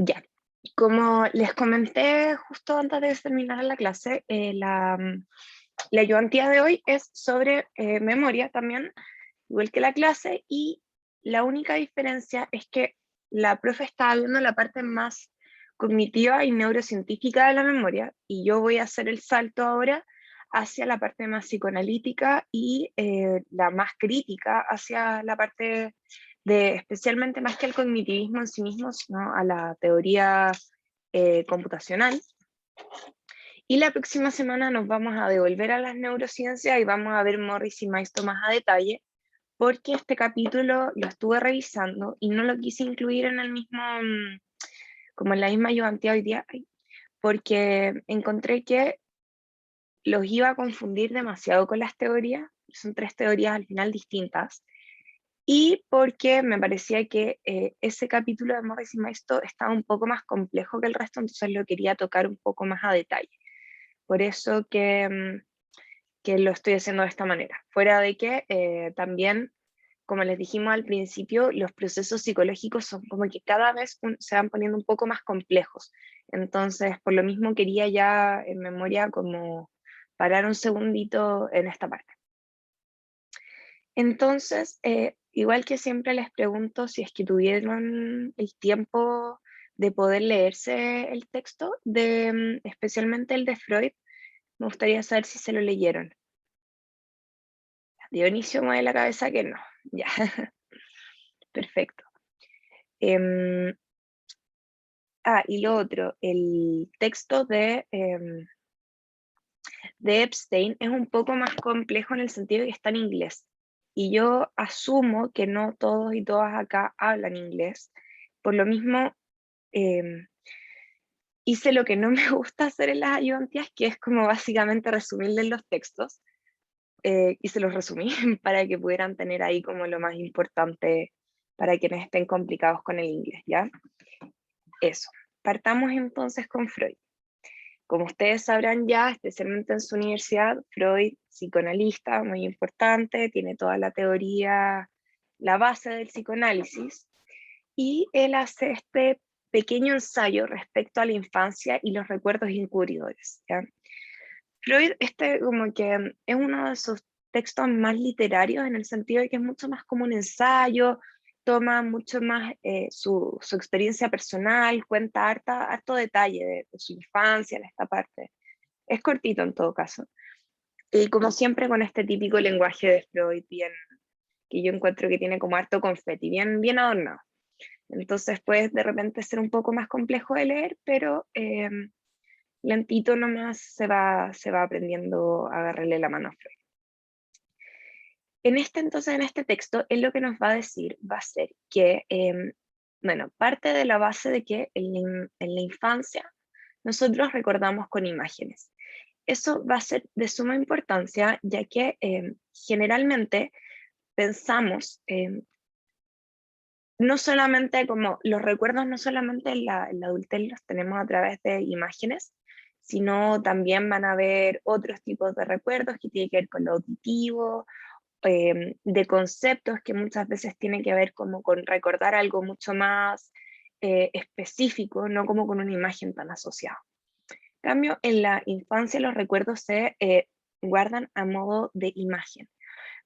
Ya, como les comenté justo antes de terminar la clase, la ayudantía de hoy es sobre memoria también, igual que la clase, y la única diferencia es que la profe está viendo la parte más cognitiva y neurocientífica de la memoria, y yo voy a hacer el salto ahora hacia la parte más psicoanalítica y la más crítica hacia la parte de, especialmente más que el cognitivismo en sí mismo, sino a la teoría computacional. Y la próxima semana nos vamos a devolver a las neurociencias y vamos a ver Morris y Maisto más a detalle, porque este capítulo lo estuve revisando y no lo quise incluir en el mismo, como en la misma ayudantía hoy día, porque encontré que los iba a confundir demasiado con las teorías, son tres teorías al final distintas, y porque me parecía que ese capítulo de Morris y Maisto estaba un poco más complejo que el resto, entonces lo quería tocar un poco más a detalle. Por eso que lo estoy haciendo de esta manera. Fuera de que también, como les dijimos al principio, los procesos psicológicos son como que cada vez se van poniendo un poco más complejos. Entonces, por lo mismo quería ya en memoria como parar un segundito en esta parte. Entonces, igual que siempre les pregunto si es que tuvieron el tiempo de poder leerse el texto, especialmente el de Freud, me gustaría saber si se lo leyeron. Dionisio mueve la cabeza que no. Ya, perfecto. Em, y lo otro, el texto de Epstein es un poco más complejo en el sentido de que está en inglés. Y yo asumo que no todos y todas acá hablan inglés. Por lo mismo, em, hice lo que no me gusta hacer en las ayudantías, que es como básicamente resumirles los textos. Y se los resumí para que pudieran tener ahí como lo más importante para quienes estén complicados con el inglés, ¿ya? Eso. Partamos entonces con Freud. Como ustedes sabrán ya, especialmente en su universidad, Freud, psicoanalista, muy importante, tiene toda la teoría, la base del psicoanálisis, y él hace este pequeño ensayo respecto a la infancia y los recuerdos encubridores, ¿ya? Freud, como que es uno de sus textos más literarios en el sentido de que es mucho más como un ensayo, toma mucho más su experiencia personal, cuenta harto detalle de su infancia en esta parte. Es cortito en todo caso. Y como siempre con este típico lenguaje de Freud, bien, que yo encuentro que tiene como harto confeti, bien adornado. Entonces puede de repente ser un poco más complejo de leer, pero lentito nomás se va aprendiendo a agarrarle la mano a Freud. Entonces, en este texto, él lo que nos va a decir va a ser que, bueno, parte de la base de que en la infancia nosotros recordamos con imágenes. Eso va a ser de suma importancia, ya que generalmente pensamos, no solamente como los recuerdos, no solamente en la adultez los tenemos a través de imágenes, sino también van a haber otros tipos de recuerdos que tienen que ver con lo auditivo, de conceptos que muchas veces tienen que ver como con recordar algo mucho más específico, no como con una imagen tan asociada. En cambio, en la infancia los recuerdos se guardan a modo de imagen.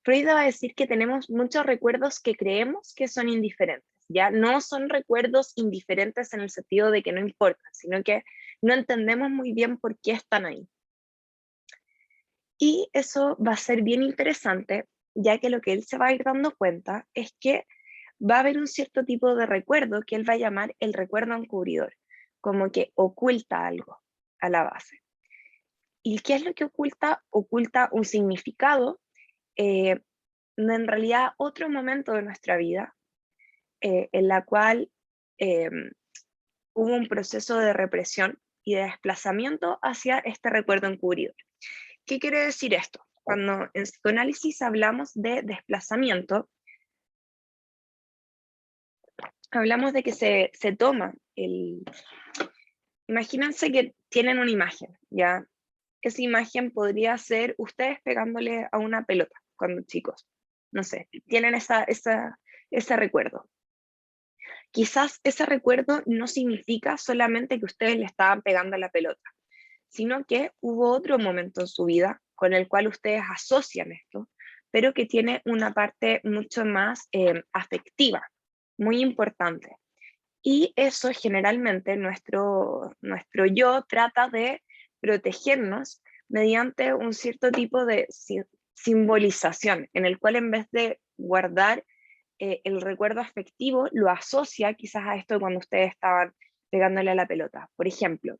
Freud va a decir que tenemos muchos recuerdos que creemos que son indiferentes, ya no son recuerdos indiferentes en el sentido de que no importan, sino que no entendemos muy bien por qué están ahí. Y eso va a ser bien interesante, ya que lo que él se va a ir dando cuenta es que va a haber un cierto tipo de recuerdo que él va a llamar el recuerdo encubridor, como que oculta algo a la base. ¿Y qué es lo que oculta? Oculta un significado, eh, en realidad otro momento de nuestra vida en la cual eh, hubo un proceso de represión y de desplazamiento hacia este recuerdo encubridor. ¿Qué quiere decir esto? Cuando en psicoanálisis hablamos de desplazamiento, hablamos de que se toma Imagínense que tienen una imagen, ¿ya? Esa imagen podría ser ustedes pegándole a una pelota cuando chicos, no sé, tienen ese recuerdo. quizás ese recuerdo no significa solamente que ustedes le estaban pegando a la pelota, sino que hubo otro momento en su vida con el cual ustedes asocian esto, pero que tiene una parte mucho más afectiva, muy importante. Y eso generalmente nuestro yo trata de protegernos mediante un cierto tipo de simbolización, en el cual en vez de guardar el recuerdo afectivo, lo asocia quizás a esto de cuando ustedes estaban pegándole a la pelota. Por ejemplo,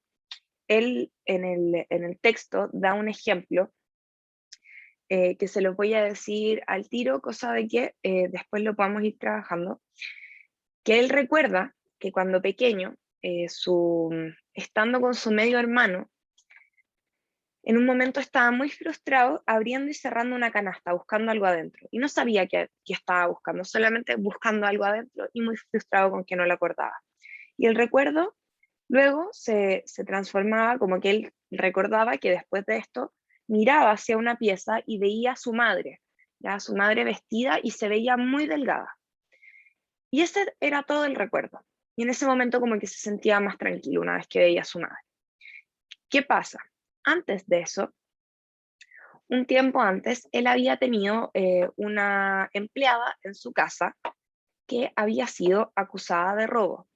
él en el texto da un ejemplo que se lo voy a decir al tiro, cosa de que después lo podamos ir trabajando, que él recuerda que cuando pequeño, estando con su medio hermano, en un momento estaba muy frustrado abriendo y cerrando una canasta, buscando algo adentro. Y no sabía qué estaba buscando, solamente buscando algo adentro y muy frustrado con que no lo acordaba. Y el recuerdo luego se transformaba como que él recordaba que después de esto miraba hacia una pieza y veía a su madre, ya a su madre vestida y se veía muy delgada. Y ese era todo el recuerdo. Y en ese momento como que se sentía más tranquilo una vez que veía a su madre. ¿Qué pasa? Antes de eso, un tiempo antes, él había tenido una empleada en su casa que había sido acusada de robo.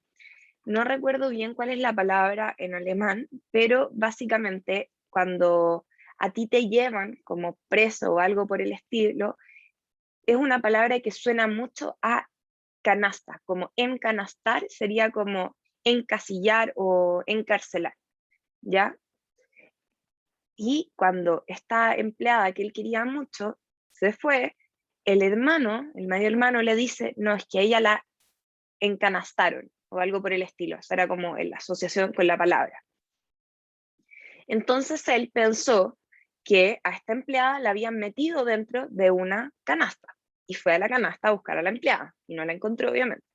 No recuerdo bien cuál es la palabra en alemán, pero básicamente cuando a ti te llevan como preso o algo por el estilo, es una palabra que suena mucho a canasta, como encanastar sería como encasillar o encarcelar, ¿ya? Y cuando esta empleada que él quería mucho se fue, el hermano, el medio hermano le dice, no, es que a ella la encanastaron o algo por el estilo, o sea, era como en la asociación con la palabra. Entonces él pensó que a esta empleada la habían metido dentro de una canasta y fue a la canasta a buscar a la empleada y no la encontró, obviamente.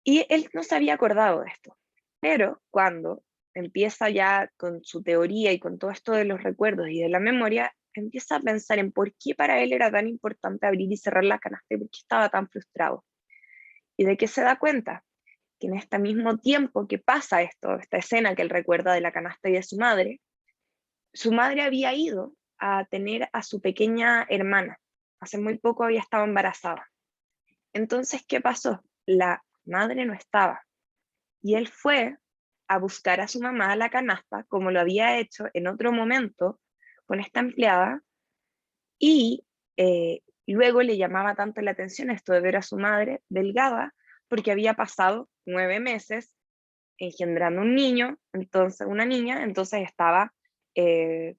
Y él no se había acordado de esto, pero cuando empieza ya con su teoría y con todo esto de los recuerdos y de la memoria, empieza a pensar en por qué para él era tan importante abrir y cerrar la canasta y por qué estaba tan frustrado. ¿Y de qué se da cuenta? Que en este mismo tiempo que pasa esto, esta escena que él recuerda de la canasta y de su madre había ido a tener a su pequeña hermana. Hace muy poco había estado embarazada. Entonces, ¿qué pasó? La madre no estaba. Y él fue a buscar a su mamá a la canasta, como lo había hecho en otro momento con esta empleada, y luego le llamaba tanto la atención esto de ver a su madre delgada, porque había pasado 9 meses engendrando un niño, entonces una niña, entonces estaba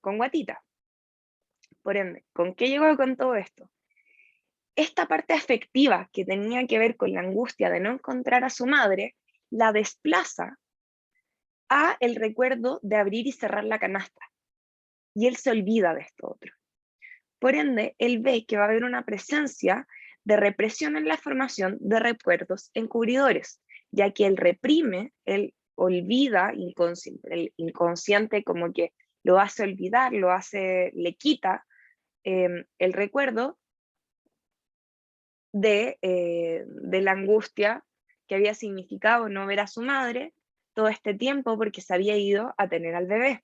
con guatita. Por ende, ¿con qué llegó con todo esto? Esta parte afectiva que tenía que ver con la angustia de no encontrar a su madre, la desplaza a el recuerdo de abrir y cerrar la canasta. Y él se olvida de esto otro. Por ende, él ve que va a haber una presencia de represión en la formación de recuerdos encubridores, ya que él reprime, él olvida el inconsciente como que lo hace olvidar, le quita el recuerdo de la angustia que había significado no ver a su madre todo este tiempo porque se había ido a tener al bebé.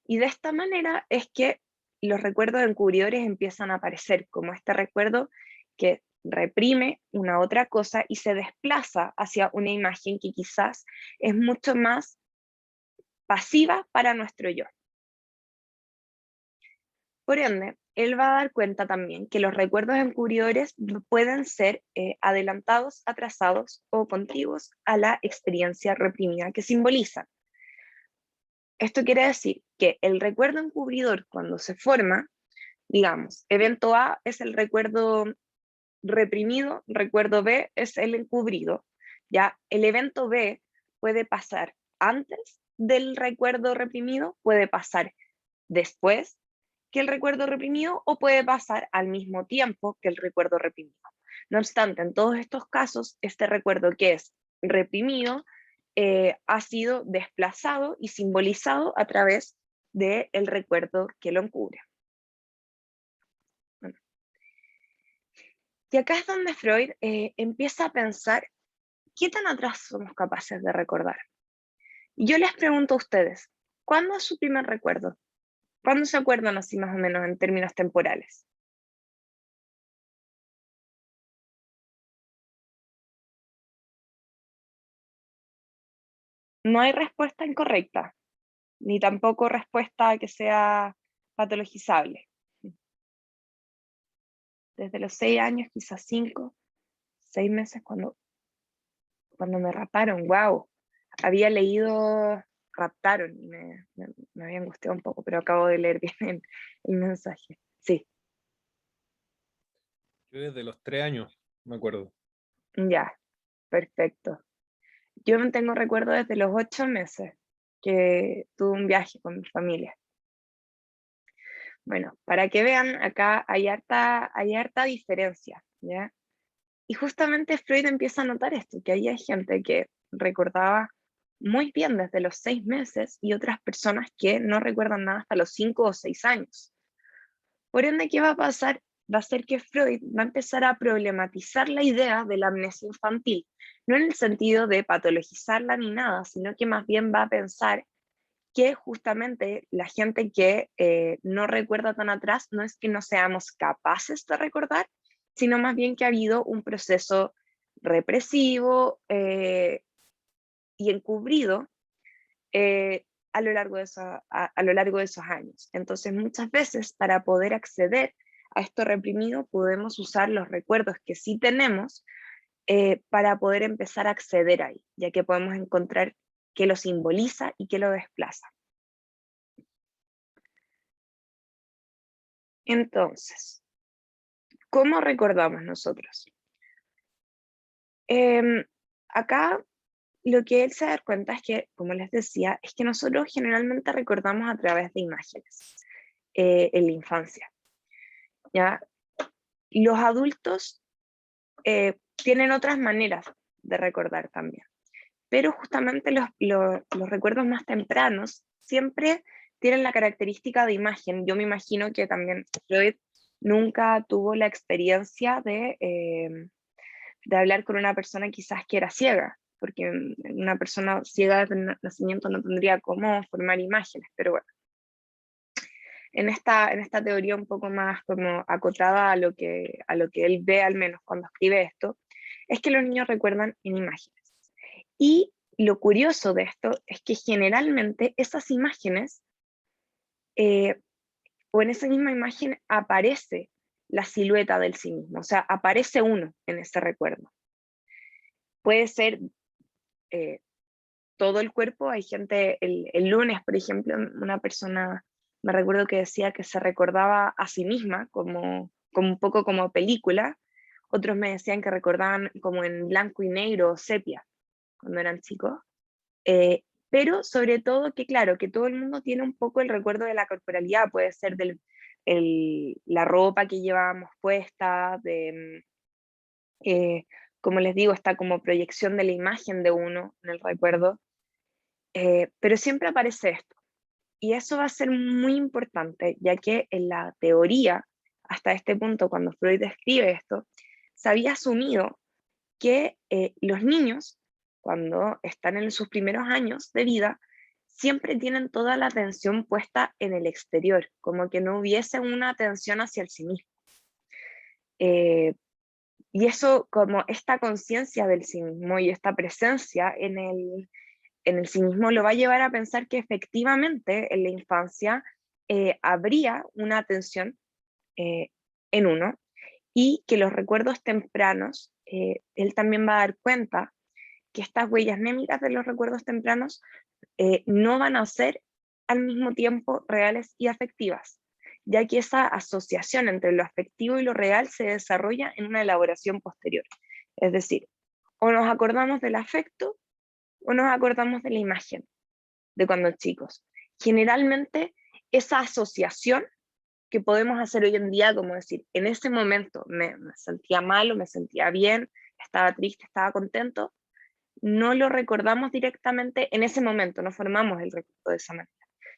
Y de esta manera es que los recuerdos encubridores empiezan a aparecer, como este recuerdo que reprime una otra cosa y se desplaza hacia una imagen que quizás es mucho más pasiva para nuestro yo. Por ende, él va a dar cuenta también que los recuerdos encubridores pueden ser adelantados, atrasados o contiguos a la experiencia reprimida que simbolizan. Esto quiere decir que el recuerdo encubridor cuando se forma, digamos, evento A es el recuerdo reprimido, recuerdo B es el encubrido. Ya el evento B puede pasar antes del recuerdo reprimido, puede pasar después que el recuerdo reprimido o puede pasar al mismo tiempo que el recuerdo reprimido. No obstante, en todos estos casos, este recuerdo que es reprimido ha sido desplazado y simbolizado a través del recuerdo que lo encubre. Bueno. Y acá es donde Freud empieza a pensar qué tan atrás somos capaces de recordar. Y yo les pregunto a ustedes, ¿cuándo es su primer recuerdo? ¿Cuándo se acuerdan así más o menos en términos temporales? No hay respuesta incorrecta, ni tampoco respuesta que sea patologizable. Desde los 6 años, quizás 5, 6 meses, cuando me raparon, wow. Había leído raptaron y me había angustiado un poco, pero acabo de leer bien el mensaje. Sí, Yo desde los 3 años, me acuerdo. ya, perfecto. Yo no tengo recuerdo desde los 8 meses que tuve un viaje con mi familia. Bueno, para que vean, acá hay harta diferencia, ¿ya? Y justamente Freud empieza a notar esto, que había gente que recordaba muy bien desde los 6 meses y otras personas que no recuerdan nada hasta los 5 o 6 años. Por ende, ¿qué va a pasar? Va a ser que Freud va a empezar a problematizar la idea de la amnesia infantil, no en el sentido de patologizarla ni nada, sino que más bien va a pensar que justamente la gente que no recuerda tan atrás no es que no seamos capaces de recordar, sino más bien que ha habido un proceso represivo y encubrido a lo largo a lo largo de esos años. Entonces, muchas veces para poder acceder a esto reprimido, podemos usar los recuerdos que sí tenemos para poder empezar a acceder ahí, ya que podemos encontrar qué lo simboliza y qué lo desplaza. Entonces, ¿cómo recordamos nosotros? Em, Acá lo que él se da cuenta es que, como les decía, es que nosotros generalmente recordamos a través de imágenes en la infancia. ¿Ya? Los adultos tienen otras maneras de recordar también, pero justamente los recuerdos más tempranos siempre tienen la característica de imagen. Yo me imagino que también Freud nunca tuvo la experiencia de hablar con una persona quizás que era ciega, porque una persona ciega desde el nacimiento no tendría cómo formar imágenes, pero bueno, en esta teoría un poco más como acotada a lo que él ve al menos cuando escribe esto, es que los niños recuerdan en imágenes. Y lo curioso de esto es que generalmente esas imágenes, eh, o en esa misma imagen aparece la silueta del sí mismo, o sea, aparece uno en ese recuerdo. Puede ser eh, todo el cuerpo. Hay gente, el lunes, por ejemplo, una persona, me recuerdo que decía que se recordaba a sí misma como un poco como película. Otros me decían que recordaban como en blanco y negro o sepia cuando eran chicos. Pero sobre todo que claro, que todo el mundo tiene un poco el recuerdo de la corporalidad, puede ser la ropa que llevábamos puesta, eh, como les digo, está como proyección de la imagen de uno en el recuerdo. Pero siempre aparece esto. Y eso va a ser muy importante, ya que en la teoría, hasta este punto, cuando Freud describe esto, se había asumido que los niños, cuando están en sus primeros años de vida, siempre tienen toda la atención puesta en el exterior, como que no hubiese una atención hacia el sí mismo. Eh, y eso, como esta conciencia del sí mismo y esta presencia en el sí mismo lo va a llevar a pensar que efectivamente en la infancia habría una atención eh, en uno y que los recuerdos tempranos, él también va a dar cuenta que estas huellas némicas de los recuerdos tempranos no van a ser al mismo tiempo reales y afectivas, ya que esa asociación entre lo afectivo y lo real se desarrolla en una elaboración posterior. Es decir, o nos acordamos del afecto o nos acordamos de la imagen de cuando chicos. Generalmente esa asociación que podemos hacer hoy en día, como decir, en ese momento me sentía mal o me sentía bien, estaba triste, estaba contento, no lo recordamos directamente en ese momento, no formamos el recuerdo de esa manera,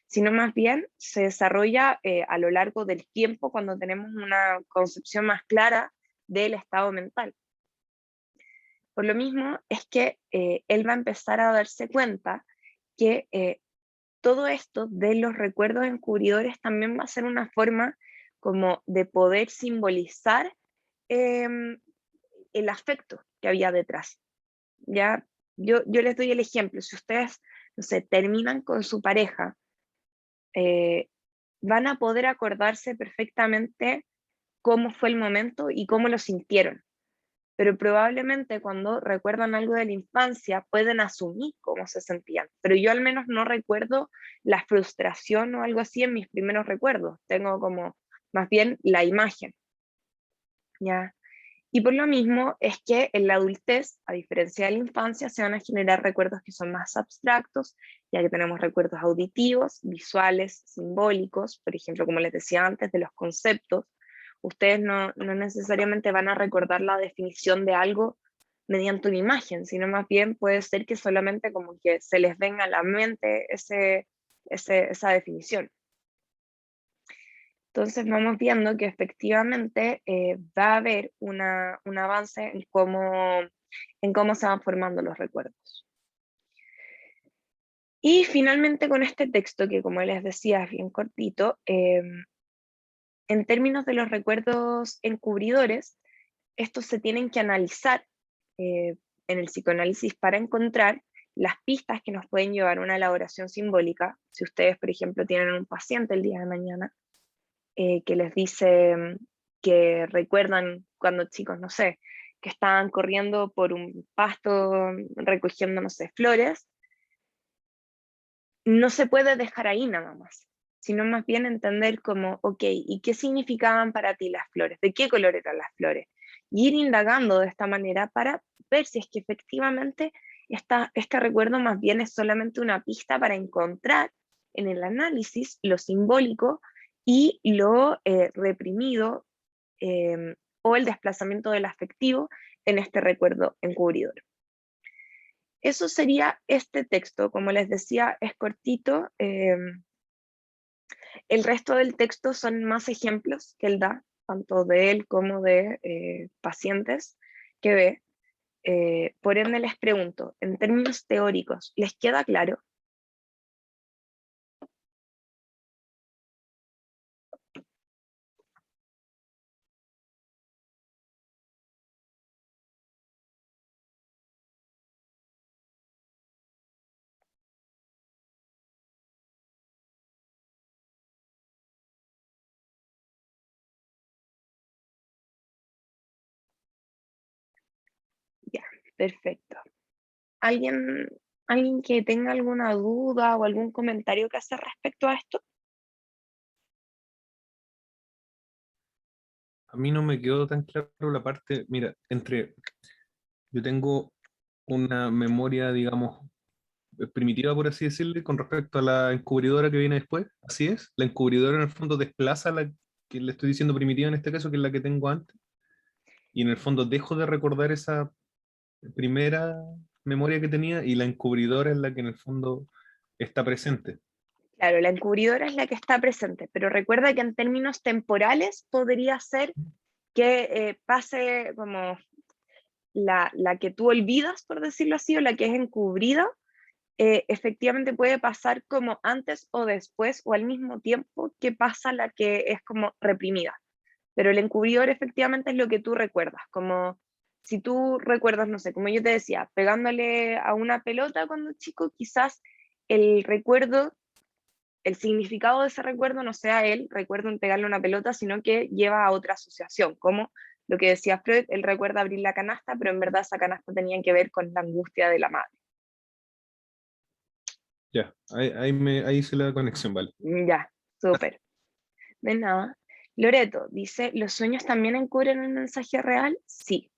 sino más bien se desarrolla a lo largo del tiempo cuando tenemos una concepción más clara del estado mental. Por lo mismo es que él va a empezar a darse cuenta que todo esto de los recuerdos encubridores también va a ser una forma como de poder simbolizar em, el afecto que había detrás. ¿Ya? Yo les doy el ejemplo, si ustedes, no sé, terminan con su pareja, van a poder acordarse perfectamente cómo fue el momento y cómo lo sintieron, pero probablemente cuando recuerdan algo de la infancia pueden asumir cómo se sentían, pero yo al menos no recuerdo la frustración o algo así en mis primeros recuerdos, tengo como más bien la imagen, ¿ya? Y por lo mismo es que en la adultez, a diferencia de la infancia, se van a generar recuerdos que son más abstractos, ya que tenemos recuerdos auditivos, visuales, simbólicos, por ejemplo, como les decía antes, de los conceptos. Ustedes no necesariamente van a recordar la definición de algo mediante una imagen, sino más bien puede ser que solamente como que se les venga a la mente esa definición. Entonces vamos viendo que efectivamente va a haber un avance en cómo se van formando los recuerdos. Y finalmente con este texto, que como les decía es bien cortito, en términos de los recuerdos encubridores, estos se tienen que analizar en el psicoanálisis para encontrar las pistas que nos pueden llevar a una elaboración simbólica. Si ustedes, por ejemplo, tienen un paciente el día de mañana, que les dice que recuerdan cuando chicos, no sé, que estaban corriendo por un pasto recogiendo, no sé, flores, no se puede dejar ahí nada más, sino más bien entender como, ok, ¿y qué significaban para ti las flores? ¿De qué color eran las flores? Y ir indagando de esta manera para ver si es que efectivamente este recuerdo más bien es solamente una pista para encontrar en el análisis lo simbólico y lo reprimido o el desplazamiento del afectivo en este recuerdo encubridor. Eso sería este texto, como les decía, es cortito. El resto del texto son más ejemplos que él da, tanto de él como de pacientes que ve. Por ende les pregunto, en términos teóricos, ¿les queda claro? Ya, perfecto. ¿Alguien, alguien que tenga alguna duda o algún comentario que hacer respecto a esto? A mí no me quedó tan claro la parte, mira, yo tengo una memoria, digamos, primitiva, por así decirle, con respecto a la encubridora que viene después, así es, la encubridora en el fondo desplaza a la que le estoy diciendo primitiva en este caso, que es la que tengo antes, y en el fondo dejo de recordar esa primera memoria que tenía y la encubridora es la que en el fondo está presente. Claro, la encubridora es la que está presente, pero recuerda que en términos temporales podría ser que pase como la que tú olvidas, por decirlo así, o la que es encubrida, efectivamente puede pasar como antes o después o al mismo tiempo que pasa la que es como reprimida. Pero el encubridor efectivamente es lo que tú recuerdas, como si tú recuerdas, no sé, como yo te decía, pegándole a una pelota cuando chico, quizás el recuerdo, el significado de ese recuerdo no sea el recuerdo en pegarle una pelota, sino que lleva a otra asociación, como lo que decía Freud, él recuerda abrir la canasta, pero en verdad esa canasta tenía que ver con la angustia de la madre. Ya, ahí hice la conexión, vale. Ya, súper. De nada. Loreto dice, ¿los sueños también encubren un mensaje real? Sí.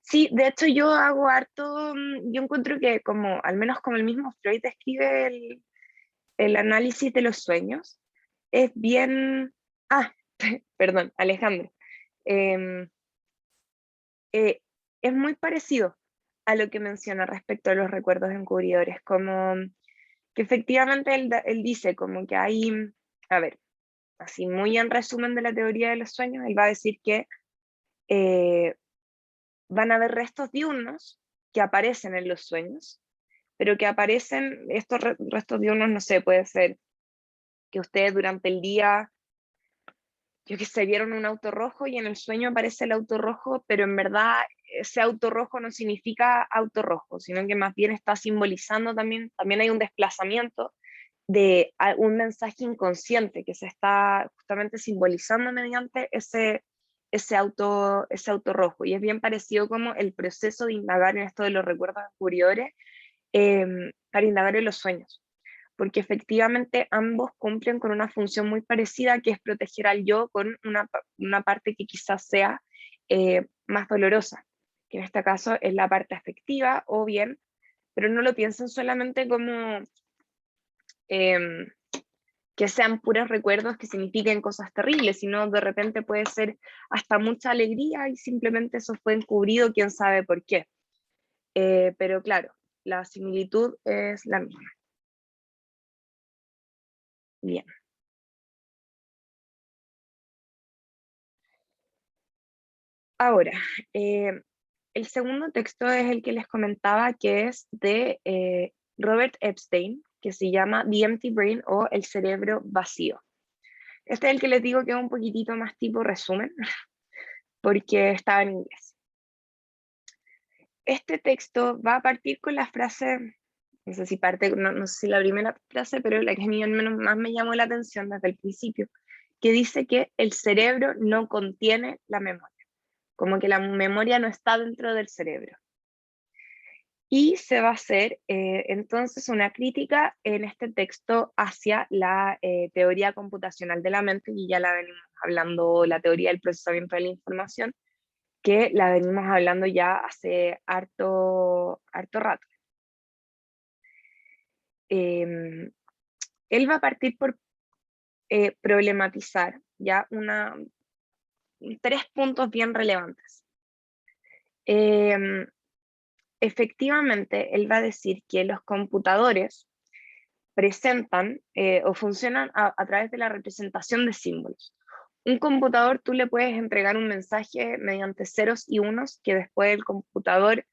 Sí, de hecho yo hago harto, yo encuentro que como, al menos como el mismo Freud describe el análisis de los sueños, es bien, ah, perdón, Alejandro, em, eh, es muy parecido a lo que menciona respecto a los recuerdos encubridores, como que efectivamente él dice como que hay, a ver, así muy en resumen de la teoría de los sueños, él va a decir que van a haber restos diurnos que aparecen en los sueños, pero que aparecen, estos restos diurnos, no sé, puede ser que ustedes durante el día, yo que sé, vieron un auto rojo y en el sueño aparece el auto rojo, pero en verdad ese auto rojo no significa auto rojo, sino que más bien está simbolizando también hay un desplazamiento de un mensaje inconsciente que se está justamente simbolizando mediante ese auto rojo. Y es bien parecido como el proceso de indagar en esto de los recuerdos descubridores, para indagar en los sueños, porque efectivamente ambos cumplen con una función muy parecida, que es proteger al yo con una parte que quizás sea más dolorosa, que en este caso es la parte afectiva, o bien, pero no lo piensen solamente como eh, que sean puros recuerdos que signifiquen cosas terribles, sino de repente puede ser hasta mucha alegría y simplemente eso fue encubrido, quién sabe por qué. Pero claro, la similitud es la misma. Bien. Ahora, el segundo texto es el que les comentaba, que es de Robert Epstein, que se llama The Empty Brain, o El cerebro vacío. Este es el que les digo que es un poquitito más tipo resumen, porque estaba en inglés. Este texto va a partir con la frase, no sé si parte, no sé si la primera frase, pero la que a mí al menos más me llamó la atención desde el principio, que dice que el cerebro no contiene la memoria, como que la memoria no está dentro del cerebro. Y se va a hacer entonces una crítica en este texto hacia la teoría computacional de la mente, y ya la venimos hablando, la teoría del procesamiento de la información, que la venimos hablando ya hace harto rato. Él va a partir por problematizar ya 3 puntos bien relevantes. Efectivamente, él va a decir que los computadores presentan o funcionan a través de la representación de símbolos. Un computador, tú le puedes entregar un mensaje mediante ceros y unos que después el computador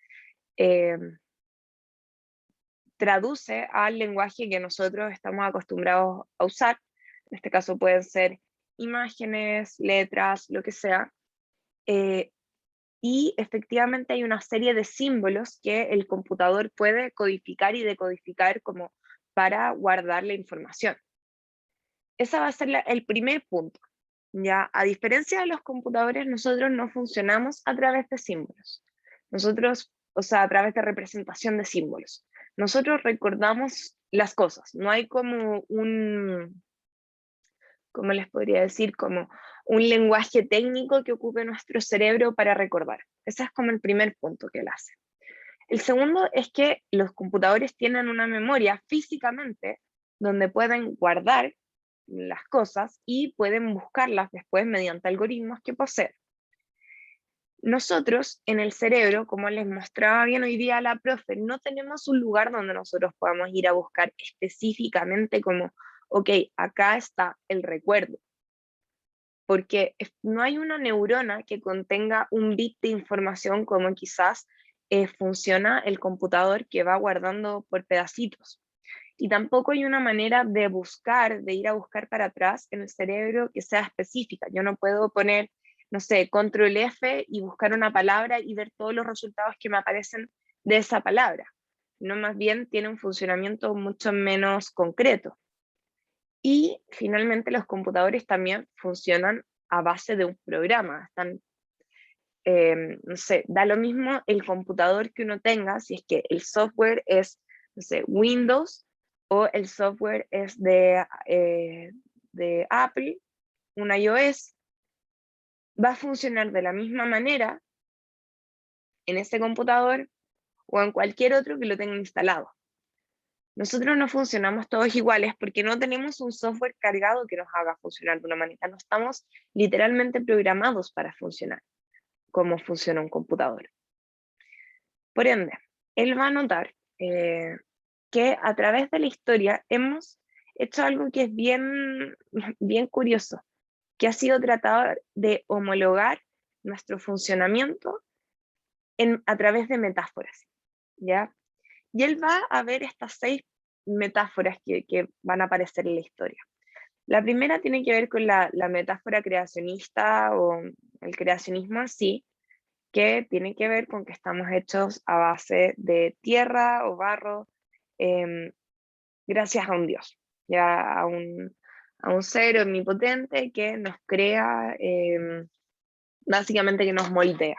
traduce al lenguaje que nosotros estamos acostumbrados a usar. En este caso pueden ser imágenes, letras, lo que sea. Y efectivamente hay una serie de símbolos que el computador puede codificar y decodificar como para guardar la información. Ese va a ser el primer punto. Ya, a diferencia de los computadores, nosotros no funcionamos a través de símbolos. Nosotros, o sea, a través de representación de símbolos. Nosotros recordamos las cosas. No hay como ¿cómo les podría decir? Como un lenguaje técnico que ocupe nuestro cerebro para recordar. Ese es como el primer punto que él hace. El segundo es que los computadores tienen una memoria físicamente donde pueden guardar las cosas y pueden buscarlas después mediante algoritmos que poseen. Nosotros en el cerebro, como les mostraba bien hoy día la profe, no tenemos un lugar donde nosotros podamos ir a buscar específicamente como, ok, acá está el recuerdo, porque no hay una neurona que contenga un bit de información como quizás funciona el computador, que va guardando por pedacitos. Y tampoco hay una manera de buscar, de ir a buscar para atrás en el cerebro que sea específica. Yo no puedo poner, no sé, control F y buscar una palabra y ver todos los resultados que me aparecen de esa palabra. No, más bien tiene un funcionamiento mucho menos concreto. Y finalmente los computadores también funcionan a base de un programa. Están, no sé, da lo mismo el computador que uno tenga, si es que el software es, no sé, Windows, o el software es de Apple, un iOS, va a funcionar de la misma manera en ese computador o en cualquier otro que lo tenga instalado. Nosotros no funcionamos todos iguales porque no tenemos un software cargado que nos haga funcionar de una manera. No estamos literalmente programados para funcionar como funciona un computador. Por ende, él va a notar que a través de la historia hemos hecho algo que es bien, bien curioso, que ha sido tratar de homologar nuestro funcionamiento a través de metáforas, ¿ya? Y él va a ver estas 6 metáforas que van a aparecer en la historia. La primera tiene que ver con la metáfora creacionista o el creacionismo en sí, que tiene que ver con que estamos hechos a base de tierra o barro, gracias a un Dios, ya a un ser omnipotente que nos crea, básicamente que nos moldea.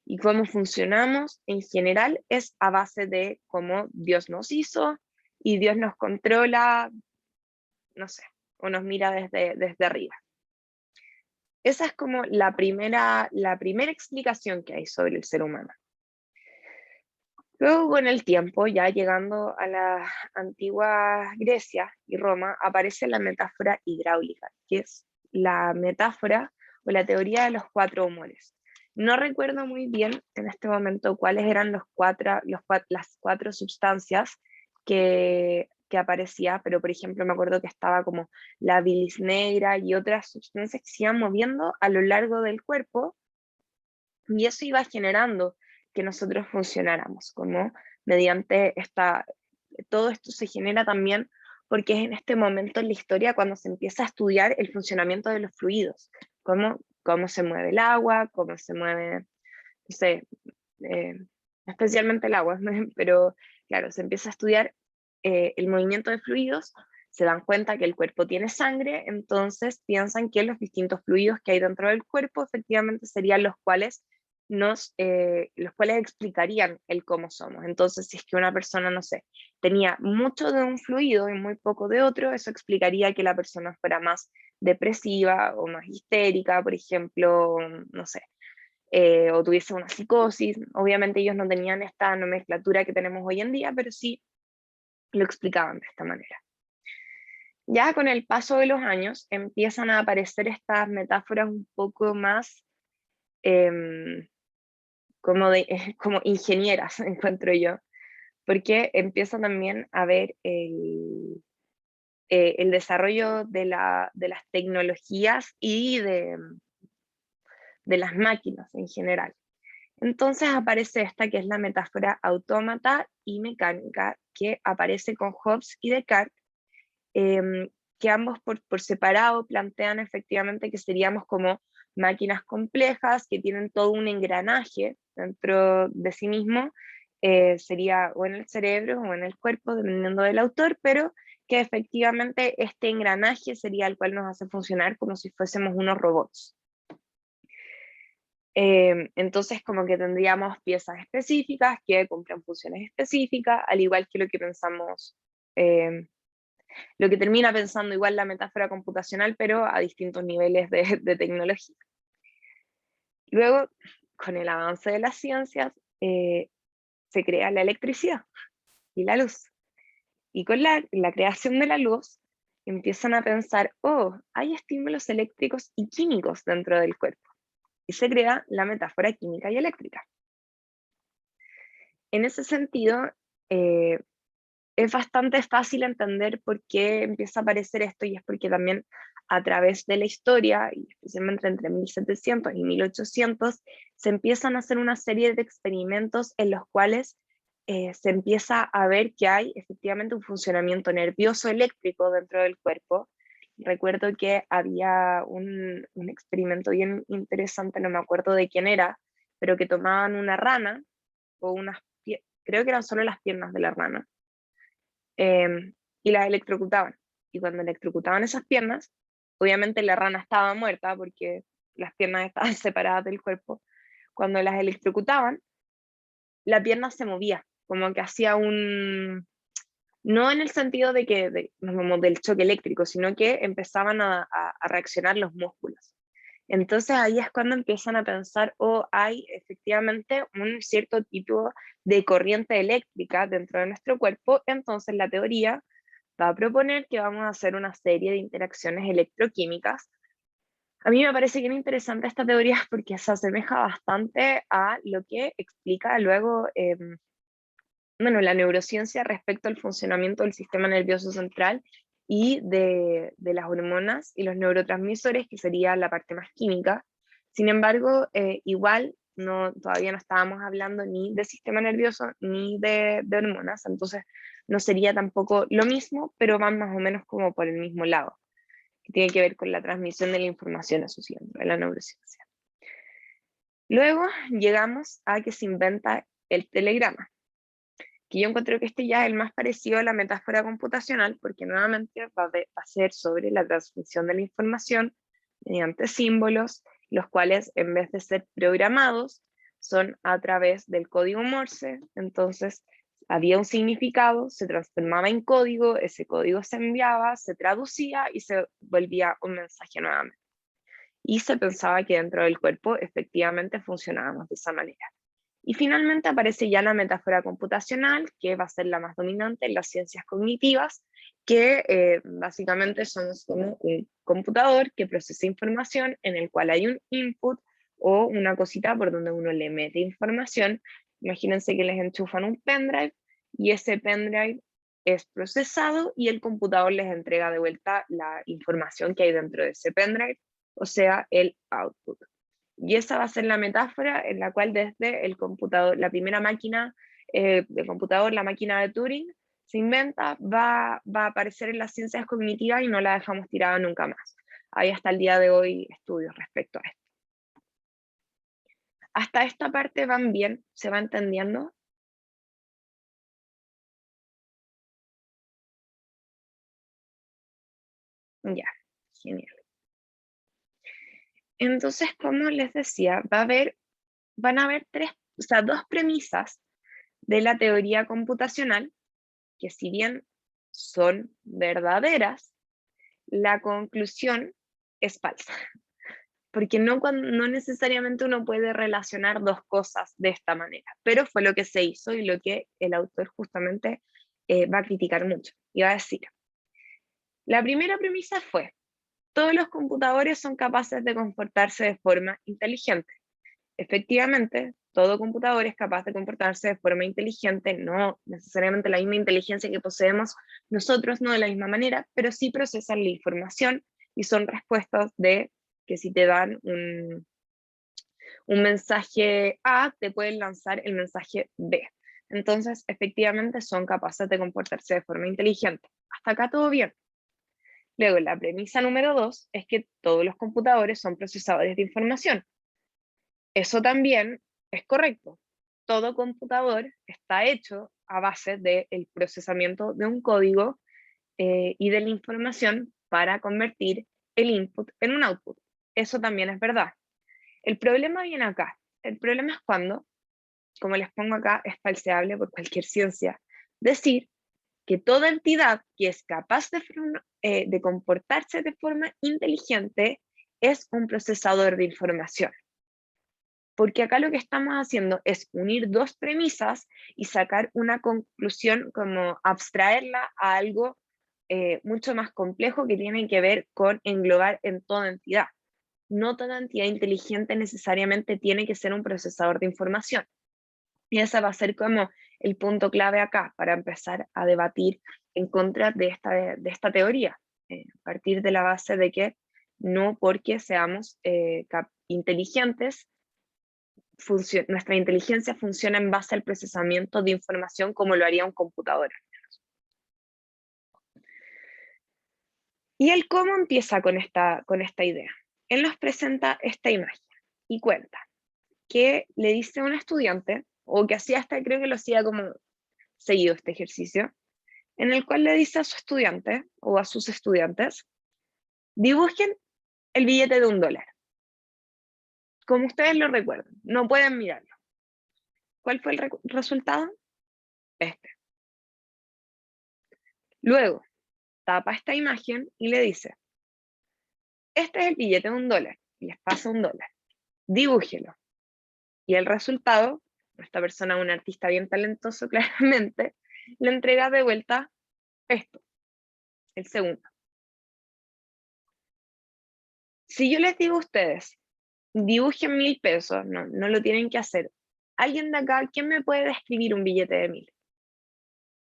Y cómo funcionamos en general es a base de cómo Dios nos hizo y Dios nos controla, no sé, o nos mira desde arriba. Esa es como la primera explicación que hay sobre el ser humano. Luego, con el tiempo, ya llegando a la antigua Grecia y Roma, aparece la metáfora hidráulica, que es la metáfora o la teoría de los 4 humores. No recuerdo muy bien en este momento cuáles eran las 4 sustancias que aparecía, pero por ejemplo me acuerdo que estaba como la bilis negra y otras sustancias que se iban moviendo a lo largo del cuerpo, y eso iba generando que nosotros funcionáramos, como mediante todo esto se genera también porque es en este momento en la historia cuando se empieza a estudiar el funcionamiento de los fluidos, cómo se mueve el agua, cómo se mueve, no sé, especialmente el agua, pero claro, se empieza a estudiar el movimiento de fluidos, se dan cuenta que el cuerpo tiene sangre, entonces piensan que los distintos fluidos que hay dentro del cuerpo efectivamente serían los cuales explicarían el cómo somos. Entonces, si es que una persona, no sé, tenía mucho de un fluido y muy poco de otro, eso explicaría que la persona fuera más depresiva o más histérica, por ejemplo, no sé, o tuviese una psicosis. Obviamente ellos no tenían esta nomenclatura que tenemos hoy en día, pero sí lo explicaban de esta manera. Ya con el paso de los años empiezan a aparecer estas metáforas un poco más como ingenieras, encuentro yo, porque empieza también a ver el desarrollo de las tecnologías y de las máquinas en general. Entonces aparece esta que es la metáfora autómata y mecánica, que aparece con Hobbes y Descartes, que ambos por separado plantean efectivamente que seríamos como máquinas complejas que tienen todo un engranaje dentro de sí mismo, sería o en el cerebro o en el cuerpo, dependiendo del autor, pero que efectivamente este engranaje sería el cual nos hace funcionar como si fuésemos unos robots. Entonces como que tendríamos piezas específicas que cumplen funciones específicas, al igual que lo que pensamos, lo que termina pensando igual la metáfora computacional, pero a distintos niveles de tecnología. Luego, con el avance de las ciencias, se crea la electricidad y la luz. Y con la creación de la luz, empiezan a pensar, oh, hay estímulos eléctricos y químicos dentro del cuerpo. Y se crea la metáfora química y eléctrica. En ese sentido, es bastante fácil entender por qué empieza a aparecer esto, y es porque también a través de la historia, y especialmente entre 1700 y 1800, se empiezan a hacer una serie de experimentos en los cuales se empieza a ver que hay efectivamente un funcionamiento nervioso eléctrico dentro del cuerpo. Recuerdo que había un experimento bien interesante, no me acuerdo de quién era, pero que tomaban una rana, o creo que eran solo las piernas de la rana, y las electrocutaban. Y cuando electrocutaban esas piernas, obviamente la rana estaba muerta porque las piernas estaban separadas del cuerpo. Cuando las electrocutaban, la pierna se movía, como que hacía no en el sentido de que como del choque eléctrico, sino que empezaban a reaccionar los músculos. Entonces ahí es cuando empiezan a pensar, hay efectivamente un cierto tipo de corriente eléctrica dentro de nuestro cuerpo, entonces la teoría va a proponer que vamos a hacer una serie de interacciones electroquímicas. A mí me parece bien interesante esta teoría porque se asemeja bastante a lo que explica luego la neurociencia respecto al funcionamiento del sistema nervioso central y de las hormonas y los neurotransmisores, que sería la parte más química. Sin embargo, igual todavía no estábamos hablando ni de sistema nervioso ni de hormonas, entonces no sería tampoco lo mismo, pero van más o menos como por el mismo lado, que tiene que ver con la transmisión de la información a su centro, de la neurociencia. Luego llegamos a que se inventa el telegrama, que yo encuentro que este ya es el más parecido a la metáfora computacional, porque nuevamente va a ser sobre la transmisión de la información mediante símbolos, los cuales en vez de ser programados, son a través del código Morse. Entonces había un significado, se transformaba en código, ese código se enviaba, se traducía y se volvía un mensaje nuevamente. Y se pensaba que dentro del cuerpo efectivamente funcionábamos de esa manera. Y finalmente aparece ya la metáfora computacional, que va a ser la más dominante en las ciencias cognitivas, que básicamente somos como un computador que procesa información en el cual hay un input o una cosita por donde uno le mete información. Imagínense que les enchufan un pendrive y ese pendrive es procesado y el computador les entrega de vuelta la información que hay dentro de ese pendrive, o sea, el output. Y esa va a ser la metáfora en la cual desde el computador, la primera máquina de computador, la máquina de Turing, se inventa, va a aparecer en las ciencias cognitivas y no la dejamos tirada nunca más. Hay hasta el día de hoy estudios respecto a esto. Hasta esta parte van bien, ¿se va entendiendo? Ya, genial. Entonces, como les decía, van a haber dos premisas de la teoría computacional que, si bien son verdaderas, la conclusión es falsa, porque no necesariamente uno puede relacionar dos cosas de esta manera, pero fue lo que se hizo y lo que el autor justamente va a criticar mucho. Y va a decir, la primera premisa fue, todos los computadores son capaces de comportarse de forma inteligente. Efectivamente, todo computador es capaz de comportarse de forma inteligente, no necesariamente la misma inteligencia que poseemos nosotros, no de la misma manera, pero sí procesan la información y son respuestas de que si te dan un mensaje A, te pueden lanzar el mensaje B. Entonces, efectivamente, son capaces de comportarse de forma inteligente. Hasta acá todo bien. Luego, la premisa número 2 es que todos los computadores son procesadores de información. Eso también es correcto. Todo computador está hecho a base del procesamiento de un código y de la información para convertir el input en un output. Eso también es verdad. El problema viene acá. El problema es cuando, como les pongo acá, es falseable por cualquier ciencia, decir que toda entidad que es capaz de comportarse de forma inteligente es un procesador de información. Porque acá lo que estamos haciendo es unir dos premisas y sacar una conclusión, como abstraerla a algo mucho más complejo que tiene que ver con englobar en toda entidad. No toda entidad inteligente necesariamente tiene que ser un procesador de información. Y ese va a ser como el punto clave acá para empezar a debatir en contra de esta teoría, a partir de la base de que no porque seamos inteligentes, nuestra inteligencia funciona en base al procesamiento de información como lo haría un computador. ¿Y él cómo empieza con esta idea? Él nos presenta esta imagen y cuenta que le dice a un estudiante, o que hacía hasta, creo que lo hacía como seguido este ejercicio, en el cual le dice a su estudiante o a sus estudiantes, dibujen el billete de $1, como ustedes lo recuerdan, no pueden mirarlo. ¿Cuál fue el resultado? Este. Luego, tapa esta imagen y le dice, este es el billete de $1, y les pasa $1, dibújelo. Y el resultado, esta persona, un artista bien talentoso claramente, le entrega de vuelta esto, el segundo. Si yo les digo a ustedes, dibujen 1.000 pesos, no lo tienen que hacer. ¿Alguien de acá, quién me puede describir un billete de 1.000?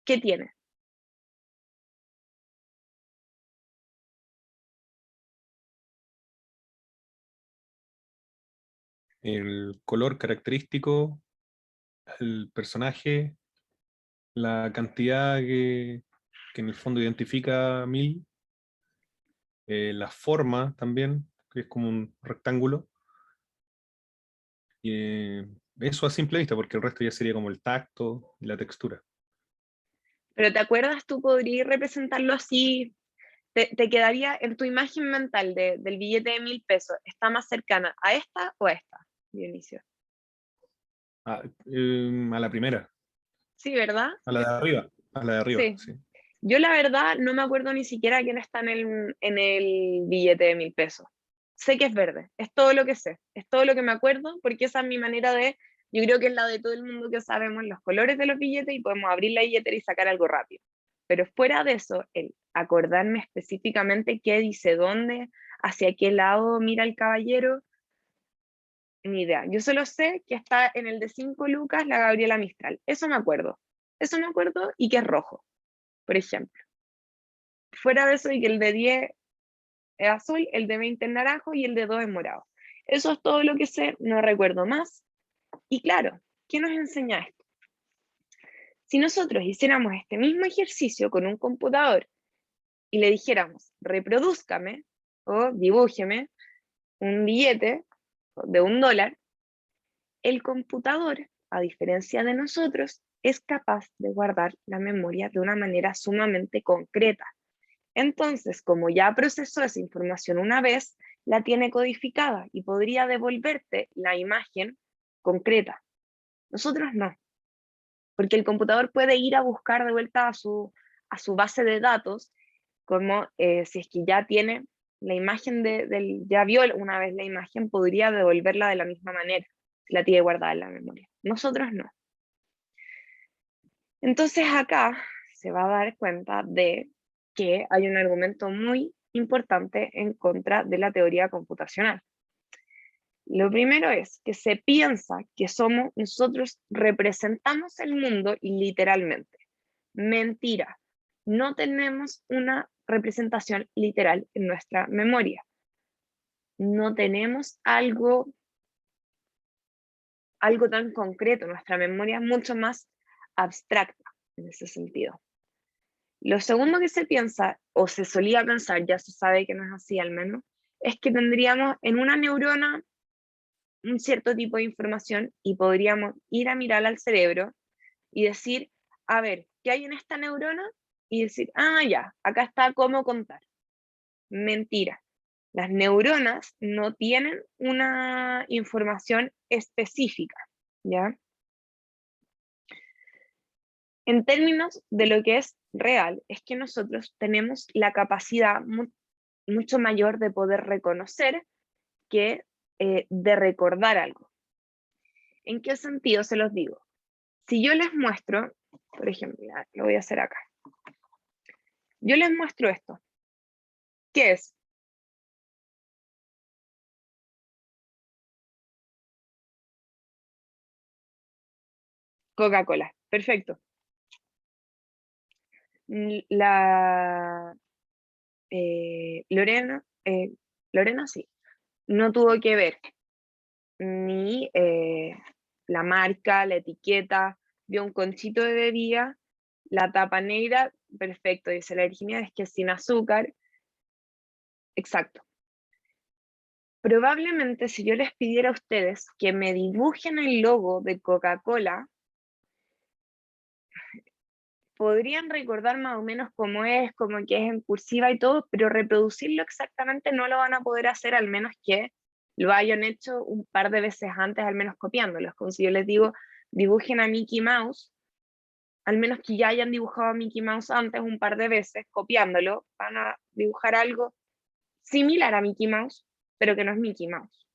¿Qué tiene? el color característico, el personaje, la cantidad que en el fondo identifica 1000, la forma también, que es como un rectángulo. Y eso a simple vista, porque el resto ya sería como el tacto y la textura. Pero ¿te acuerdas? Tú podrías representarlo así, te quedaría en tu imagen mental del billete de 1000 pesos, ¿está más cercana a esta o a esta, Dionisio? A la primera, Sí, ¿verdad? a la de arriba, Sí. sí. Yo la verdad no me acuerdo ni siquiera quién está en el billete de 1000 pesos. Sé que es verde, es todo lo que sé, es todo lo que me acuerdo, porque esa es mi manera yo creo que es la de todo el mundo que sabemos los colores de los billetes y podemos abrir la billetera y sacar algo rápido. Pero fuera de eso, el acordarme específicamente qué dice dónde, hacia qué lado mira el caballero, ni idea. Yo solo sé que está en el de 5 lucas la Gabriela Mistral. Eso me acuerdo y que es rojo, por ejemplo. Fuera de eso, y que el de 10 es azul, el de 20 es naranjo y el de 2 es morado. Eso es todo lo que sé, no recuerdo más. Y claro, ¿qué nos enseña esto? Si nosotros hiciéramos este mismo ejercicio con un computador y le dijéramos, reprodúzcame o dibújeme un billete de $1, el computador, a diferencia de nosotros, es capaz de guardar la memoria de una manera sumamente concreta. Entonces, como ya procesó esa información una vez, la tiene codificada y podría devolverte la imagen concreta. Nosotros no, porque el computador puede ir a buscar de vuelta a su base de datos, como si es que ya tiene la imagen ya vio una vez la imagen, podría devolverla de la misma manera, si la tiene guardada en la memoria. Nosotros no. Entonces acá se va a dar cuenta de que hay un argumento muy importante en contra de la teoría computacional. Lo primero es que se piensa que nosotros representamos el mundo literalmente. Mentira. No tenemos una representación literal en nuestra memoria. No tenemos algo tan concreto. Nuestra memoria es mucho más abstracta en ese sentido. Lo segundo que se piensa, o se solía pensar, ya se sabe que no es así al menos, es que tendríamos en una neurona un cierto tipo de información y podríamos ir a mirar al cerebro y decir, a ver, ¿qué hay en esta neurona? Y decir, ya, acá está cómo contar. Mentira. Las neuronas no tienen una información específica, ¿ya? En términos de lo que es real, es que nosotros tenemos la capacidad mucho mayor de poder reconocer que de recordar algo. ¿En qué sentido se los digo? Si yo les muestro, por ejemplo, lo voy a hacer acá. Yo les muestro esto. ¿Qué es? Coca-Cola. Perfecto. La Lorena sí, no tuvo que ver ni la marca, la etiqueta, vio un conchito de bebida, la tapa negra, perfecto, dice la Virginia, es que es sin azúcar, exacto. Probablemente si yo les pidiera a ustedes que me dibujen el logo de Coca-Cola, podrían recordar más o menos cómo es, como que es en cursiva y todo, pero reproducirlo exactamente no lo van a poder hacer, al menos que lo hayan hecho un par de veces antes, al menos copiándolos. Como si yo les digo, dibujen a Mickey Mouse, al menos que ya hayan dibujado a Mickey Mouse antes un par de veces, copiándolo, van a dibujar algo similar a Mickey Mouse, pero que no es Mickey Mouse.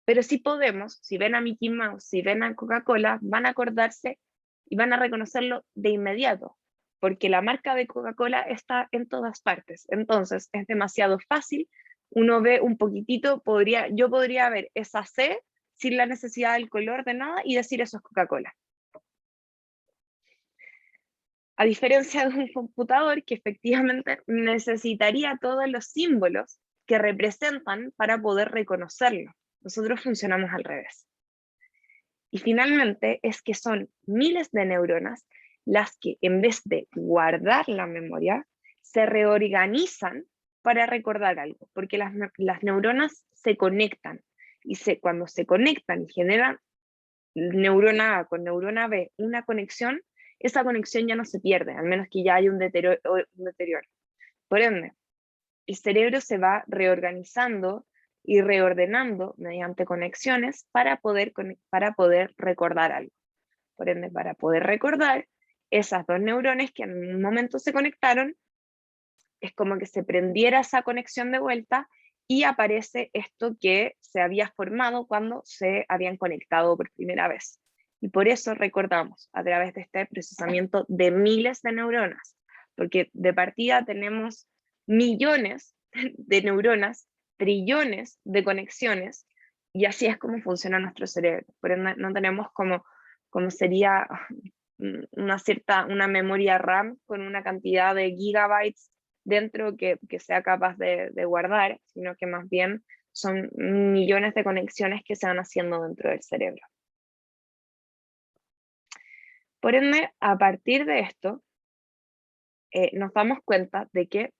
Pero sí podemos, si ven a Mickey Mouse, si ven a Coca-Cola, van a acordarse y van a reconocerlo de inmediato, porque la marca de Coca-Cola está en todas partes. Entonces es demasiado fácil. Uno ve un poquitito, yo podría ver esa C sin la necesidad del color de nada y decir eso es Coca-Cola. A diferencia de un computador que efectivamente necesitaría todos los símbolos que representan para poder reconocerlo. Nosotros funcionamos al revés. Y finalmente es que son miles de neuronas las que en vez de guardar la memoria, se reorganizan para recordar algo, porque las neuronas se conectan y cuando se conectan y generan neurona A con neurona B una conexión, esa conexión ya no se pierde, al menos que ya haya un deterioro. Por ende, el cerebro se va reorganizando y reordenando mediante conexiones para poder recordar algo. Por ende, para poder recordar, esas dos neurones que en un momento se conectaron, es como que se prendiera esa conexión de vuelta y aparece esto que se había formado cuando se habían conectado por primera vez. Y por eso recordamos a través de este procesamiento de miles de neuronas, porque de partida tenemos millones de neuronas, trillones de conexiones, y así es como funciona nuestro cerebro. Por ende, no tenemos como sería una memoria RAM con una cantidad de gigabytes dentro que sea capaz de guardar, sino que más bien son millones de conexiones que se van haciendo dentro del cerebro. Por ende, a partir de esto, nos damos cuenta de que, en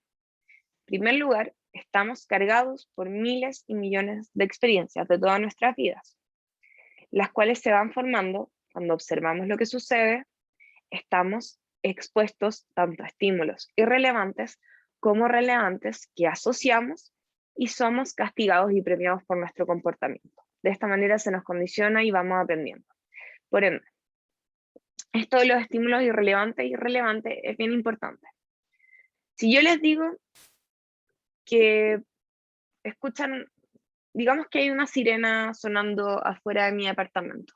primer lugar, estamos cargados por miles y millones de experiencias de todas nuestras vidas, las cuales se van formando cuando observamos lo que sucede. Estamos expuestos tanto a estímulos irrelevantes como relevantes que asociamos y somos castigados y premiados por nuestro comportamiento. De esta manera se nos condiciona y vamos aprendiendo. Por ende, esto de los estímulos irrelevantes y irrelevantes es bien importante. Si yo les digo que escuchan, digamos que hay una sirena sonando afuera de mi apartamento,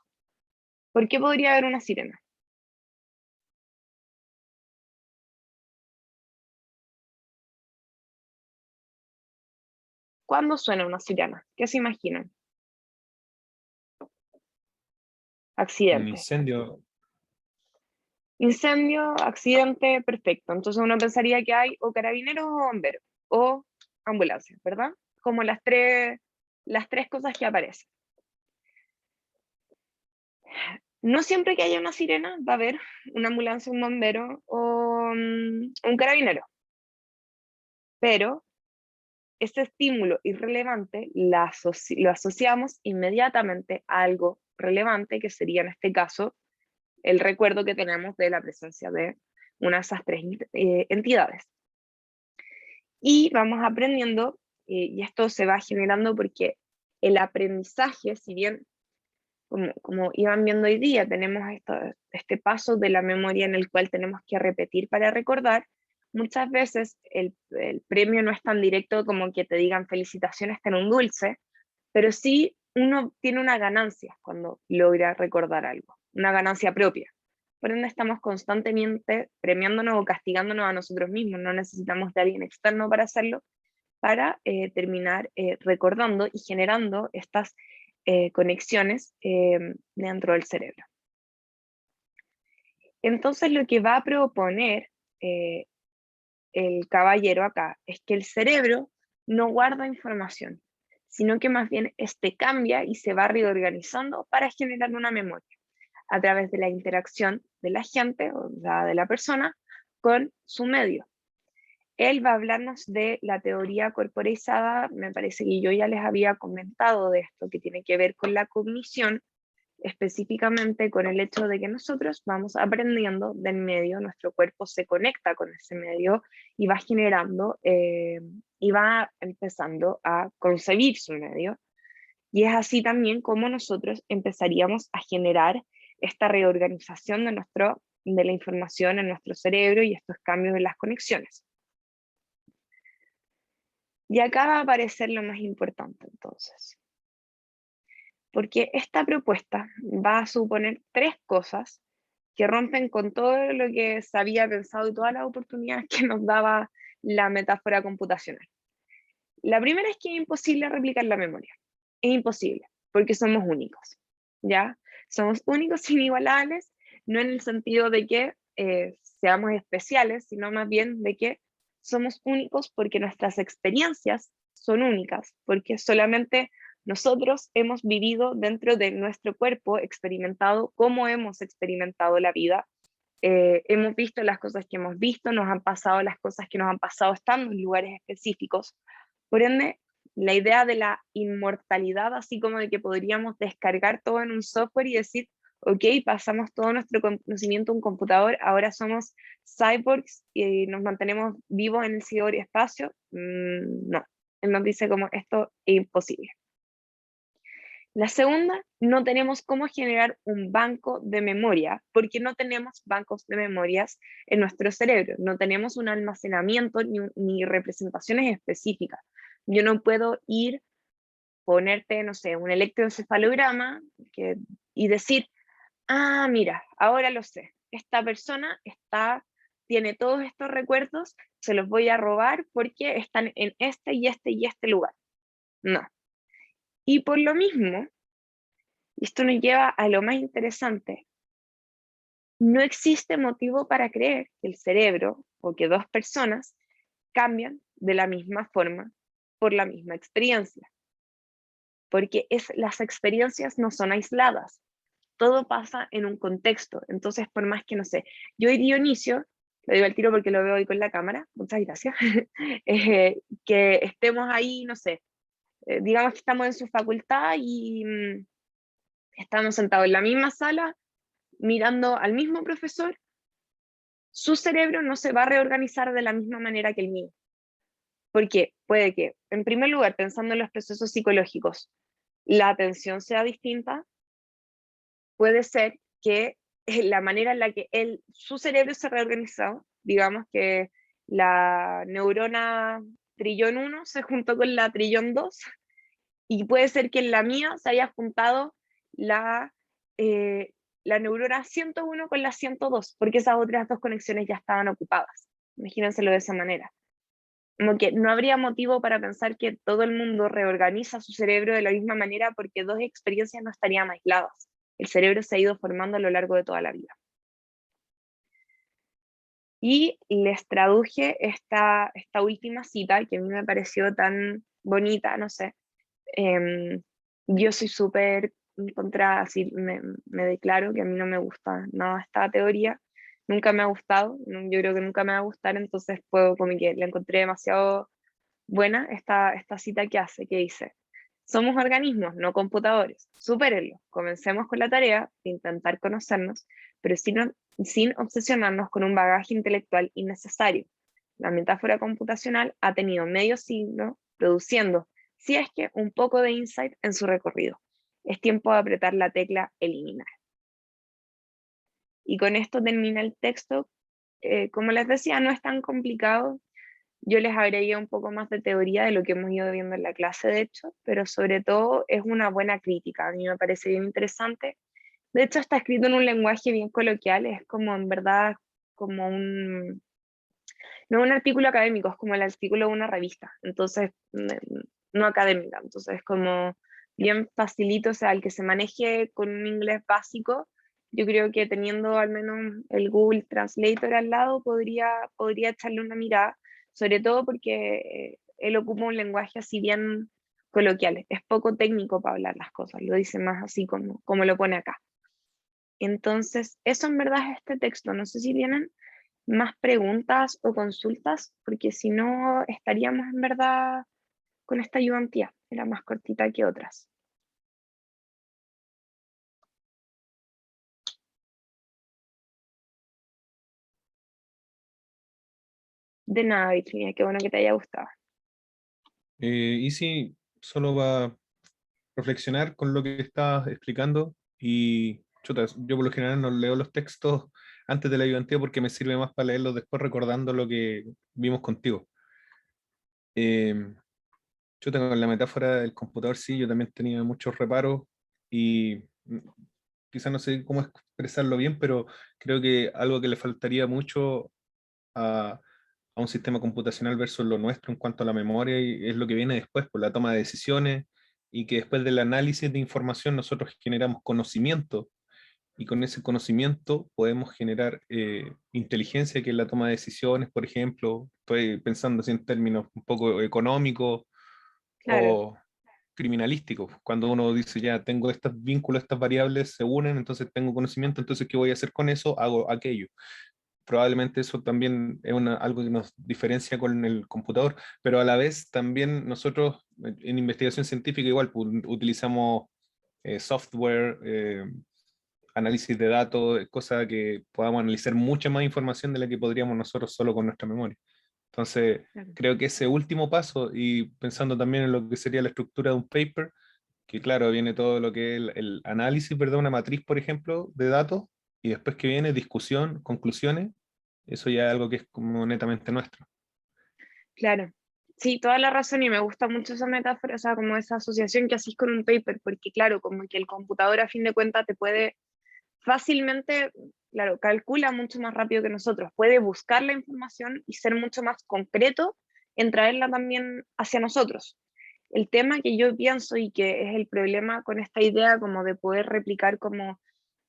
¿por qué podría haber una sirena? ¿Cuándo suena una sirena? ¿Qué se imaginan? Un Accidente. incendio. Incendio, accidente, perfecto. Entonces uno pensaría que hay o carabineros o bomberos, o ambulancias, ¿verdad? Como las tres cosas que aparecen. No siempre que haya una sirena va a haber una ambulancia, un bombero o un carabinero. Pero ese estímulo irrelevante lo asociamos inmediatamente a algo relevante, que sería en este caso el recuerdo que tenemos de la presencia de una de esas tres entidades. Y vamos aprendiendo, y esto se va generando porque el aprendizaje, si bien, como iban viendo hoy día, tenemos este paso de la memoria en el cual tenemos que repetir para recordar, muchas veces el premio no es tan directo como que te digan felicitaciones, ten un dulce, pero sí uno tiene una ganancia cuando logra recordar algo, una ganancia propia. Por ende, estamos constantemente premiándonos o castigándonos a nosotros mismos, no necesitamos de alguien externo para hacerlo, para terminar recordando y generando estas conexiones dentro del cerebro. Entonces, lo que va a proponer el caballero acá es que el cerebro no guarda información, sino que más bien este cambia y se va reorganizando para generar una memoria a través de la interacción de la gente, o sea, de la persona, con su medio. Él va a hablarnos de la teoría corporeizada, me parece que yo ya les había comentado de esto, que tiene que ver con la cognición, específicamente con el hecho de que nosotros vamos aprendiendo del medio, nuestro cuerpo se conecta con ese medio y va generando y va empezando a concebir su medio. Y es así también como nosotros empezaríamos a generar esta reorganización de la información en nuestro cerebro y estos cambios en las conexiones. Y acá va a aparecer lo más importante entonces, porque esta propuesta va a suponer tres cosas que rompen con todo lo que se había pensado y todas las oportunidades que nos daba la metáfora computacional. La primera es que es imposible replicar la memoria. Es imposible, porque somos únicos, ¿ya? Somos únicos, inigualables, no en el sentido de que seamos especiales, sino más bien de que somos únicos porque nuestras experiencias son únicas, porque solamente Nosotros hemos vivido dentro de nuestro cuerpo, experimentado cómo hemos experimentado la vida, hemos visto las cosas que hemos visto, nos han pasado las cosas que nos han pasado estando en lugares específicos. Por ende, la idea de la inmortalidad, así como de que podríamos descargar todo en un software y decir, ok, pasamos todo nuestro conocimiento a un computador, ahora somos cyborgs y nos mantenemos vivos en el ciberespacio, no. Él nos dice como esto es imposible. La segunda, no tenemos cómo generar un banco de memoria, porque no tenemos bancos de memorias en nuestro cerebro, no tenemos un almacenamiento ni representaciones específicas. Yo no puedo ir, ponerte, no sé, un electroencefalograma y decir, ah, mira, ahora lo sé, esta persona tiene todos estos recuerdos, se los voy a robar porque están en este y este y este lugar. No. Y por lo mismo, y esto nos lleva a lo más interesante, no existe motivo para creer que el cerebro o que dos personas cambian de la misma forma por la misma experiencia, porque las experiencias no son aisladas, todo pasa en un contexto, entonces por más que, no sé, yo y Dionisio, lo digo al tiro porque lo veo ahí con la cámara, muchas gracias, que estemos ahí, no sé, digamos que estamos en su facultad y estamos sentados en la misma sala, mirando al mismo profesor, su cerebro no se va a reorganizar de la misma manera que el mío. Porque puede que, en primer lugar, pensando en los procesos psicológicos, la atención sea distinta, puede ser que la manera en la que su cerebro se ha reorganizado, digamos que la neurona trillón 1 se juntó con la trillón 2, y puede ser que en la mía se haya juntado la, eh, la neurona 101 con la 102, porque esas otras dos conexiones ya estaban ocupadas. Imagínenselo de esa manera. Como que no habría motivo para pensar que todo el mundo reorganiza su cerebro de la misma manera porque dos experiencias no estarían aisladas. El cerebro se ha ido formando a lo largo de toda la vida. Y les traduje esta última cita que a mí me pareció tan bonita, no sé. Yo soy súper contra, así me declaro que a mí no me gusta nada esta teoría, nunca me ha gustado, yo creo que nunca me va a gustar, entonces puedo, como que la encontré demasiado buena esta cita que hace, que dice, somos organismos, no computadores, supérenlo, comencemos con la tarea de intentar conocernos, pero sin obsesionarnos con un bagaje intelectual innecesario. La metáfora computacional ha tenido medio siglo produciendo, si es que, un poco de insight en su recorrido. Es tiempo de apretar la tecla eliminar. Y con esto termina el texto. Como les decía, no es tan complicado. Yo les agregué un poco más de teoría de lo que hemos ido viendo en la clase, de hecho, pero sobre todo es una buena crítica. A mí me parece bien interesante. De hecho, está escrito en un lenguaje bien coloquial, es como en verdad como no un artículo académico, es como el artículo de una revista, entonces no académica, entonces es como bien facilito, o sea, el que se maneje con un inglés básico, yo creo que teniendo al menos el Google Translator al lado podría echarle una mirada, sobre todo porque él ocupa un lenguaje así bien coloquial, es poco técnico para hablar las cosas, lo dice más así como lo pone acá. Entonces, eso en verdad es este texto. No sé si tienen más preguntas o consultas, porque si no estaríamos en verdad con esta ayudantía. Era más cortita que otras. De nada, Virginia, qué bueno que te haya gustado. Y sí, solo va a reflexionar con lo que estás explicando y chuta, yo por lo general no leo los textos antes de la ayudantía porque me sirve más para leerlos después recordando lo que vimos contigo. Eh, chuta, con la metáfora del computador sí, yo también tenía muchos reparos y quizás no sé cómo expresarlo bien, pero creo que algo que le faltaría mucho a un sistema computacional versus lo nuestro en cuanto a la memoria y es lo que viene después, por la toma de decisiones y que después del análisis de información nosotros generamos conocimiento y con ese conocimiento podemos generar inteligencia, que es la toma de decisiones, por ejemplo, estoy pensando así en términos un poco económicos Claro. o, criminalístico. Cuando uno dice, ya tengo estos vínculos, estas variables se unen, entonces tengo conocimiento, entonces ¿qué voy a hacer con eso? Hago aquello. Probablemente eso también es algo que nos diferencia con el computador, pero a la vez también nosotros en investigación científica igual pues, utilizamos software, análisis de datos, cosas que podamos analizar mucha más información de la que podríamos nosotros solo con nuestra memoria. Entonces, Claro. creo que ese último paso, y pensando también en lo que sería la estructura de un paper, que claro, viene todo lo que es el análisis, ¿verdad? Una matriz, por ejemplo, de datos, y después que viene discusión, conclusiones, eso ya es algo que es como netamente nuestro. Claro, sí, toda la razón y me gusta mucho esa metáfora, o sea, como esa asociación que hacís con un paper, porque claro, como que el computador a fin de cuentas te puede fácilmente, claro, calcula mucho más rápido que nosotros, puede buscar la información y ser mucho más concreto en traerla también hacia nosotros. El tema que yo pienso y que es el problema con esta idea como de poder replicar como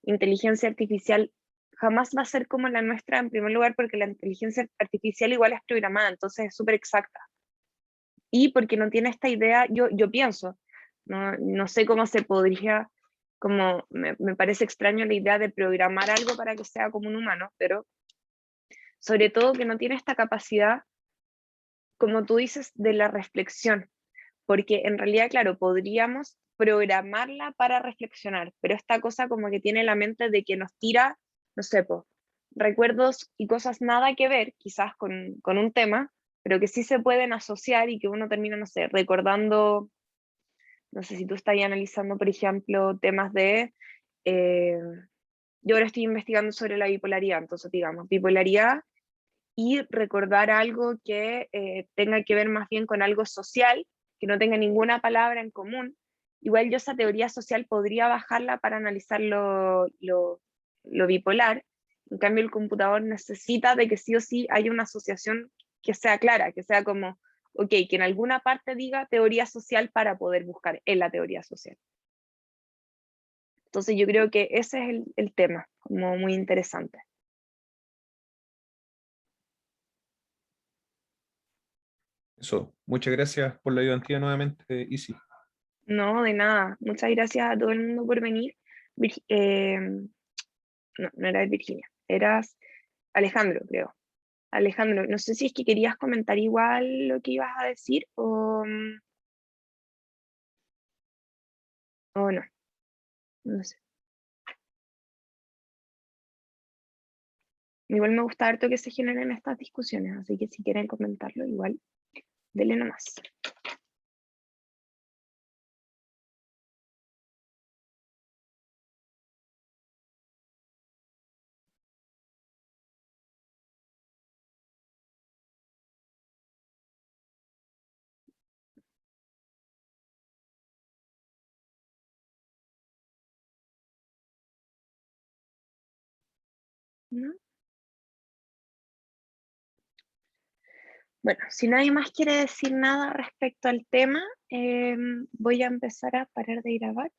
inteligencia artificial jamás va a ser como la nuestra en primer lugar porque la inteligencia artificial igual es programada, entonces es súper exacta. Y porque no tiene esta idea, yo pienso, no sé cómo se podría, como me parece extraño la idea de programar algo para que sea como un humano, pero sobre todo que no tiene esta capacidad, como tú dices, de la reflexión, porque en realidad, claro, podríamos programarla para reflexionar, pero esta cosa como que tiene la mente de que nos tira, no sé, po, recuerdos y cosas nada que ver, quizás con un tema, pero que sí se pueden asociar y que uno termina, no sé, recordando, no sé si tú estás ahí analizando, por ejemplo, temas de, eh, yo ahora estoy investigando sobre la bipolaridad, entonces digamos, bipolaridad y recordar algo que tenga que ver más bien con algo social, que no tenga ninguna palabra en común. Igual yo esa teoría social podría bajarla para analizar lo bipolar. En cambio, el computador necesita de que sí o sí haya una asociación que sea clara, que sea como, ok, que en alguna parte diga teoría social para poder buscar en la teoría social. Entonces yo creo que ese es el tema, como muy interesante. Eso, muchas gracias por la ayudantía nuevamente, Isi. No, de nada. Muchas gracias a todo el mundo por venir. No, no eras Virginia, eras Alejandro, creo. Alejandro, no sé si es que querías comentar igual lo que ibas a decir o no, no sé. Igual me gusta harto que se generen estas discusiones, así que si quieren comentarlo, igual, denle nomás. ¿No? Bueno, si nadie más quiere decir nada respecto al tema, voy a empezar a parar de grabar.